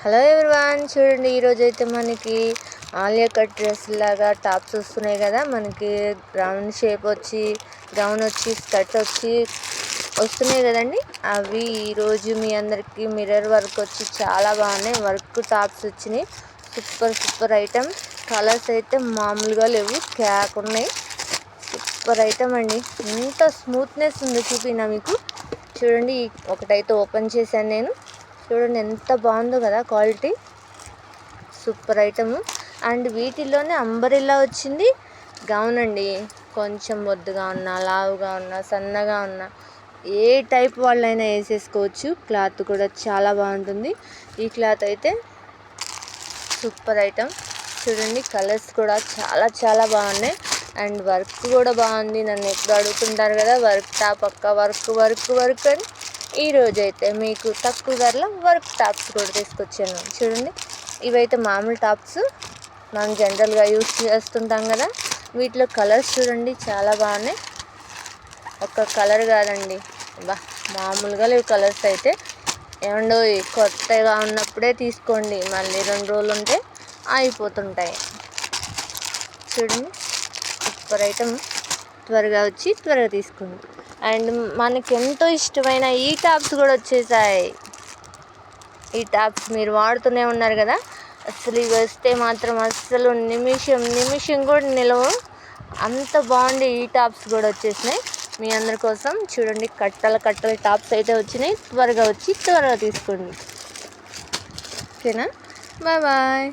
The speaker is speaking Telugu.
హలో ఎవ్రీవన్, చూడండి ఈరోజైతే మనకి ఆలియా కట్ డ్రెస్ లాగా టాప్స్ వస్తున్నాయి కదా. మనకి రౌండ్ షేప్ వచ్చి గౌన్ వచ్చి స్కర్ట్ వచ్చి వస్తున్నాయి కదండి. అవి ఈరోజు మీ అందరికీ మిర్రర్ వర్క్ వచ్చి చాలా బాగున్నాయి. వర్క్ టాప్స్ వచ్చినాయి. Super item. కలర్స్ అయితే మామూలుగా లేవు, క్యాక్ ఉన్నాయి. సూపర్ ఐటమ్ అండి. ఎంత స్మూత్నెస్ ఉందో చూపినా మీకు. చూడండి, ఒకటైతే ఓపెన్ చేశాను నేను. చూడండి ఎంత బాగుందో కదా క్వాలిటీ. Super item. అండ్ వీటిల్లోనే అంబరిల్లా వచ్చింది గౌన్ అండి. కొంచెం బొద్దుగా ఉన్నా, లావుగా ఉన్నా, సన్నగా ఉన్నా ఏ టైప్ వాళ్ళైనా వేసేసుకోవచ్చు. క్లాత్ కూడా చాలా బాగుంటుంది. ఈ క్లాత్ అయితే సూపర్ ఐటమ్. చూడండి, కలర్స్ కూడా చాలా బాగున్నాయి. అండ్ వర్క్ కూడా బాగుంది. నన్ను ఎప్పుడు అడుగుతుంటారు కదా వర్క్ టాప్ అక్క, వర్క్ అని. ఈరోజైతే మీకు తక్కువ ధరలో వర్క్ టాప్స్ కూడా తీసుకొచ్చాను. చూడండి, ఇవైతే మామూలు టాప్స్ మనం జనరల్గా యూస్ చేస్తుంటాం కదా. వీటిలో కలర్స్ చూడండి చాలా బాగున్నాయి. ఒక కలర్ కాదండి, మామూలుగా లేవు కలర్స్ అయితే. ఏమండో కొత్తగా ఉన్నప్పుడే తీసుకోండి, మళ్ళీ 2 రోజులు ఉంటే అయిపోతుంటాయి. చూడండి, సూపర్ ఐటమ్. త్వరగా వచ్చి త్వరగా తీసుకోండి. అండ్ మనకి ఎంతో ఇష్టమైన ఈ టాప్స్ కూడా వచ్చేసాయి. ఈ టాప్స్ మీరు వాడుతూనే ఉన్నారు కదా. అసలు ఇవి వస్తే మాత్రం అస్సలు నిమిషం కూడా నిలవు. అంత బాగుంది. ఈ టాప్స్ కూడా వచ్చేసినాయి మీ అందరి కోసం. చూడండి, కట్టల టాప్స్ అయితే వచ్చినాయి. త్వరగా వచ్చి త్వరగా తీసుకోండి. ఓకేనా? బాయ్.